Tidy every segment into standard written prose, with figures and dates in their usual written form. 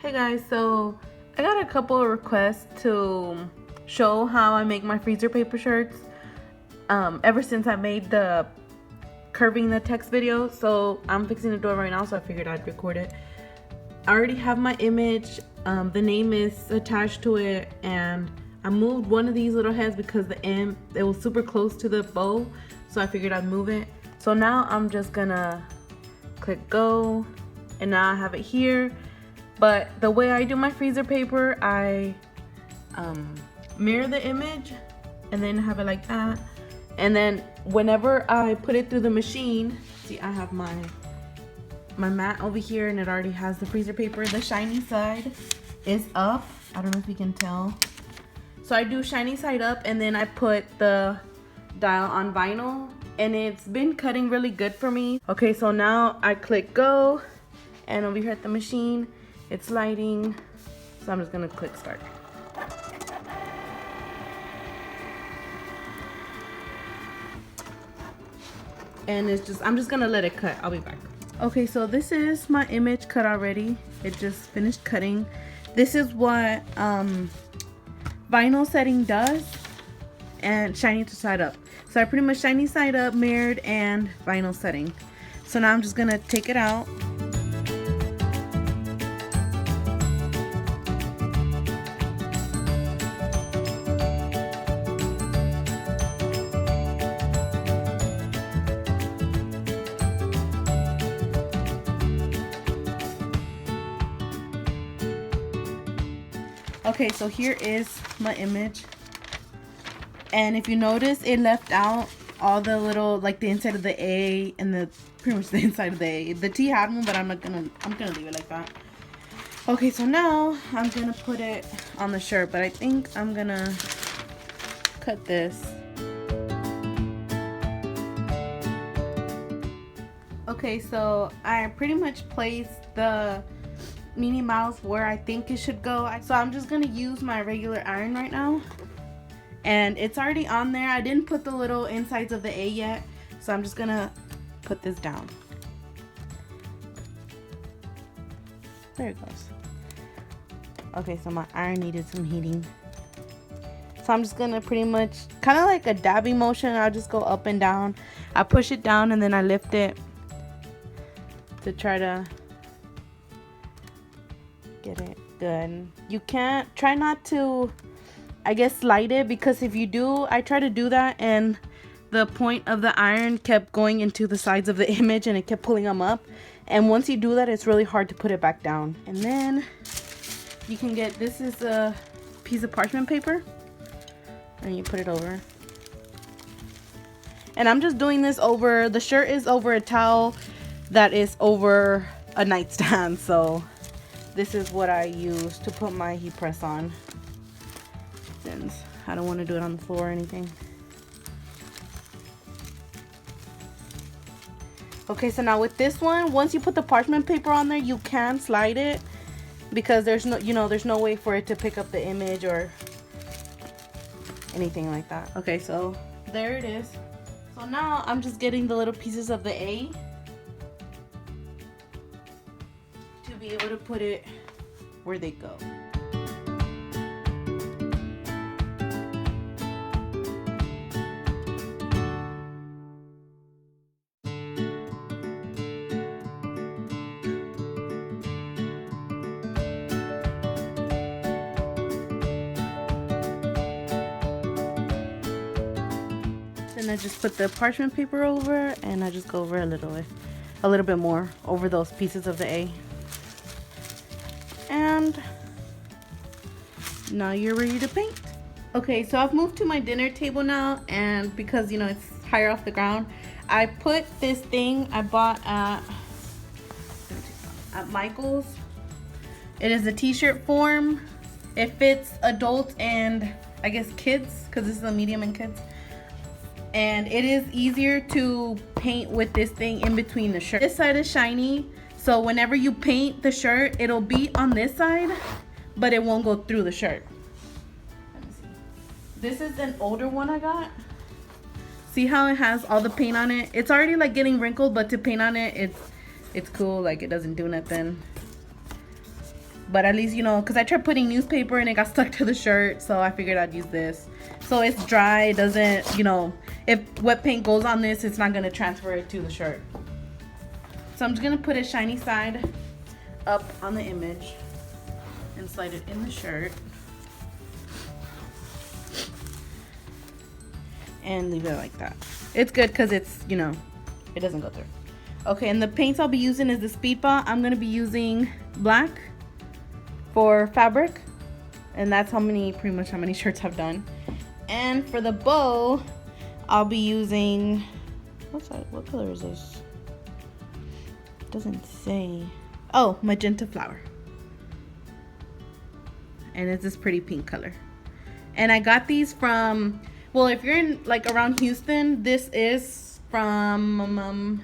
Hey guys, so I got a couple of requests to show how I make my freezer paper shirts ever since I made the curving the text video. So I'm fixing to do it right now, so I figured I'd record it. I already have my image, the name is attached to it, and I moved one of these little heads because the end, it was super close to the bow, so I figured I'd move it. So now I'm just gonna click go, and now I have it here. But the way I do my freezer paper, I mirror the image and then have it like that. And then whenever I put it through the machine, see, I have my mat over here and it already has the freezer paper. The shiny side is up. I don't know if you can tell. So I do shiny side up and then I put the dial on vinyl, and it's been cutting really good for me. Okay, so now I click go, and over here at the machine, it's lighting, so I'm just gonna click start. And it's just, I'm just gonna let it cut. I'll be back. Okay, so this is my image cut already. It just finished cutting. This is what vinyl setting does, and shiny to side up. So I pretty much shiny side up, mirrored, and vinyl setting. So now I'm just gonna take it out. Okay, so here is my image, and if you notice, it left out all the little, like the inside of the A and the pretty much the inside of the A. The T had one, but I'm gonna leave it like that. Okay, so now I'm gonna put it on the shirt, but I think I'm gonna cut this. Okay, so I pretty much placed the Minnie Mouse where I think it should go. So I'm just gonna use my regular iron right now, and it's already on there. I didn't put the little insides of the A yet, so I'm just gonna put this down. There it goes. Okay, so my iron needed some heating, so I'm just gonna pretty much kind of like a dabbing motion. I'll just go up and down. I push it down and then I lift it to try to get it good. You can't, try not to, I guess, slide it, because if you do, I try to do that and the point of the iron kept going into the sides of the image and it kept pulling them up, and once you do that, it's really hard to put it back down. And then you can get, this is a piece of parchment paper, and you put it over, and I'm just doing this over, the shirt is over a towel that is over a nightstand, so this is what I use to put my heat press on, since I don't want to do it on the floor or anything. Okay, so now with this one, once you put the parchment paper on there, you can slide it, because there's no, there's no way for it to pick up the image or anything like that. Okay, so there it is. So now I'm just getting the little pieces of the A to be able to put it where they go. Then I just put the parchment paper over, and I just go over a little bit more over those pieces of the A. And now you're ready to paint. Okay, so I've moved to my dinner table now, and because it's higher off the ground, I put this thing I bought at Michael's. It is a t-shirt form. It fits adults and I guess kids, because this is a medium in kids. And it is easier to paint with this thing in between the shirt. This side is shiny, so whenever you paint the shirt, it'll be on this side, but it won't go through the shirt. Let me see. This is an older one I got. See how it has all the paint on it? It's already like getting wrinkled, but to paint on it, it's cool. Like, it doesn't do nothing. But at least, you know, because I tried putting newspaper and it got stuck to the shirt, so I figured I'd use this. So it's dry, it doesn't, you know, if wet paint goes on this, it's not going to transfer it to the shirt. So I'm just going to put a shiny side up on the image and slide it in the shirt. And leave it like that. It's good because it's, you know, it doesn't go through. Okay, and the paints I'll be using is the Speedball. I'm going to be using black for fabric, and that's pretty much how many shirts I've done. And for the bow, I'll be using, what's that? What color is this? It doesn't say. Oh, magenta flower. And it's this pretty pink color. And I got these from, well, if you're in like around Houston, this is from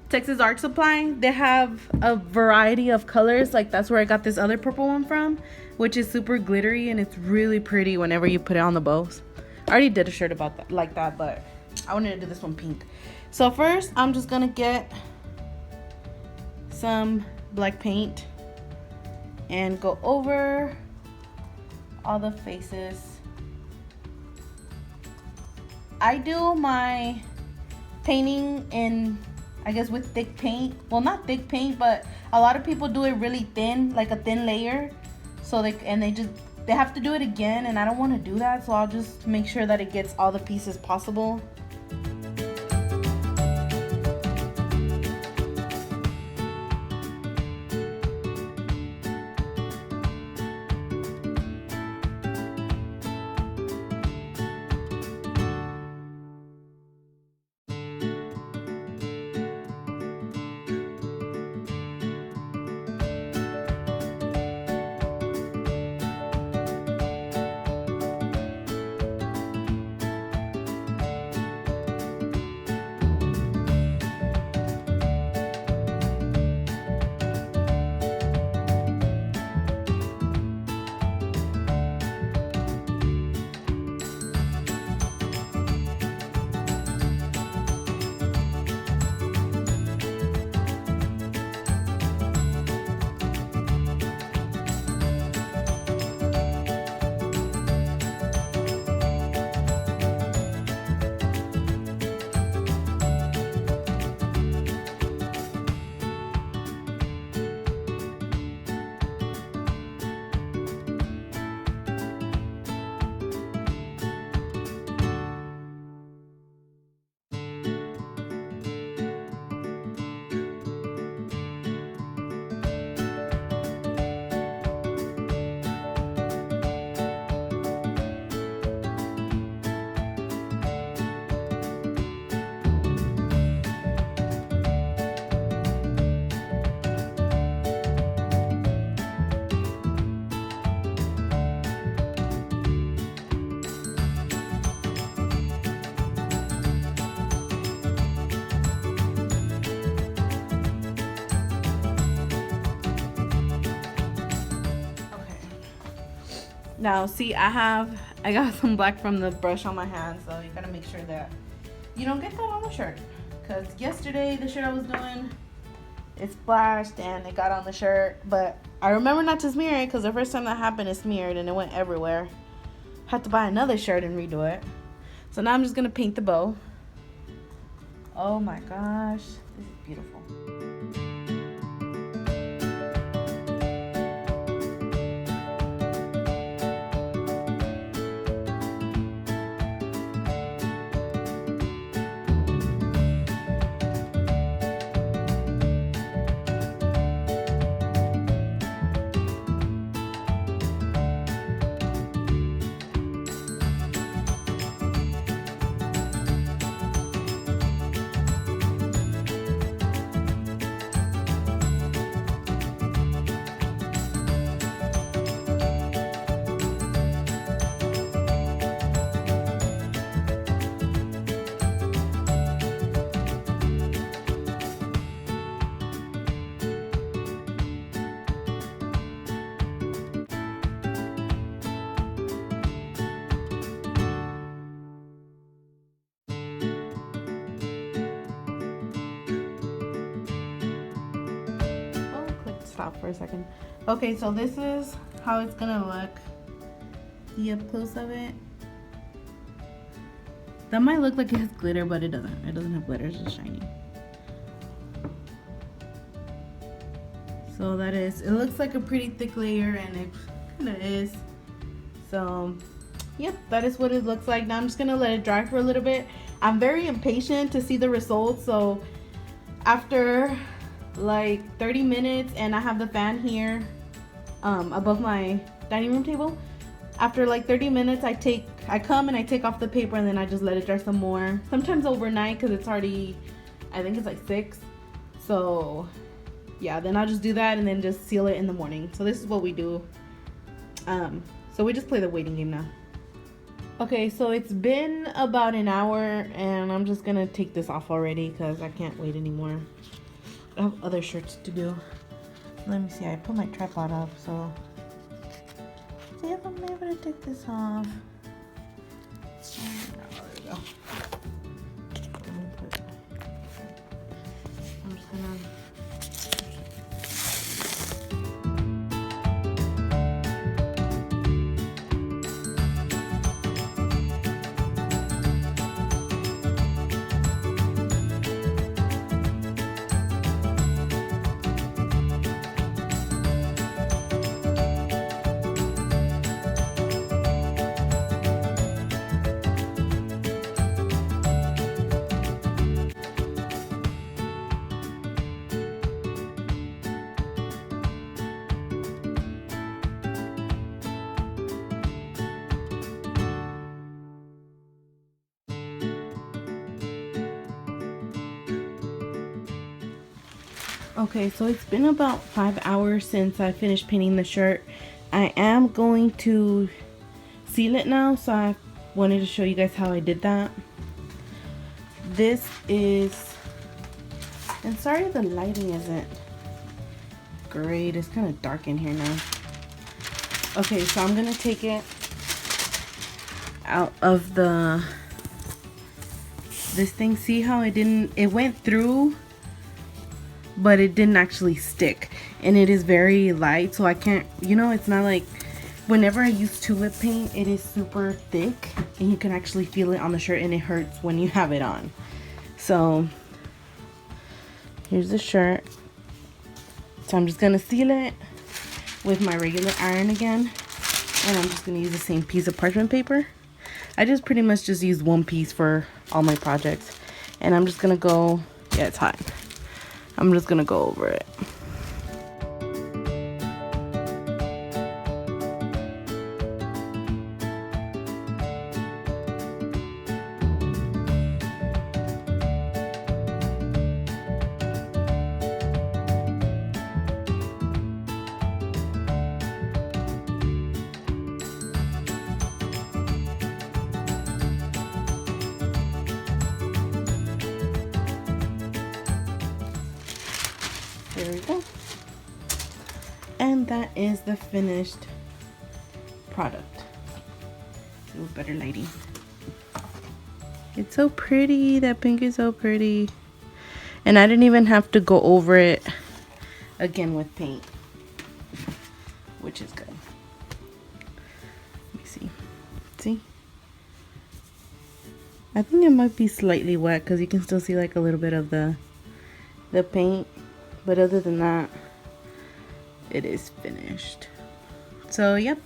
Texas Art Supply. They have a variety of colors. Like that's where I got this other purple one from, which is super glittery and it's really pretty whenever you put it on the bows. I already did a shirt about that, like that, but I wanted to do this one pink. So first I'm just gonna get some black paint and go over all the faces. I do my painting in, I guess, with thick paint. Well, not thick paint, but a lot of people do it really thin, like a thin layer. So they have to do it again, and I don't want to do that, so I'll just make sure that it gets all the pieces possible. Now, see, I got some black from the brush on my hand, so you gotta make sure that you don't get that on the shirt. Because yesterday, the shirt I was doing, it splashed and it got on the shirt. But I remember not to smear it, because the first time that happened, it smeared and it went everywhere. Had to buy another shirt and redo it. So now I'm just gonna paint the bow. Oh my gosh, this is beautiful. stop for a second. Okay, so this is how it's gonna look. The up close of it. That might look like it has glitter, but it doesn't. It doesn't have glitter, it's just shiny. So that is, it looks like a pretty thick layer, and it kind of is. So yep, that is what it looks like. Now I'm just gonna let it dry for a little bit. I'm very impatient to see the results, so after like 30 minutes, and I have the fan here above my dining room table. After like 30 minutes, I come and I take off the paper, and then I just let it dry some more. Sometimes overnight, because it's already, I think it's like 6. So yeah, then I'll just do that and then just seal it in the morning. So this is what we do. So we just play the waiting game now. Okay, so it's been about an hour, and I'm just gonna take this off already because I can't wait anymore. I have other shirts to do. Let me see, I put my tripod up, so see if I'm able to take this off. Oh, there we go. I'm just gonna Okay, so it's been about 5 hours since I finished painting the shirt. I am going to seal it now, so I wanted to show you guys how I did that. This is, and sorry the lighting isn't great, it's kind of dark in here now. Okay, so I'm gonna take it out of this thing. See how it went through, but it didn't actually stick, and it is very light, so I can't, it's not like whenever I use tulip paint, it is super thick and you can actually feel it on the shirt, and it hurts when you have it on. So here's the shirt. So I'm just gonna seal it with my regular iron again, and I'm just gonna use the same piece of parchment paper. I just pretty much just use one piece for all my projects, and I'm just gonna go, yeah, it's hot. I'm just gonna go over it. There we go. And that is the finished product. With better lighting. It's so pretty. That pink is so pretty. And I didn't even have to go over it again with paint, which is good. Let me see. See? I think it might be slightly wet because you can still see like a little bit of the paint. But other than that, it is finished. So yep,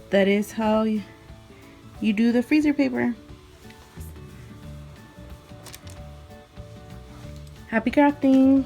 that is how you do the freezer paper. Happy crafting!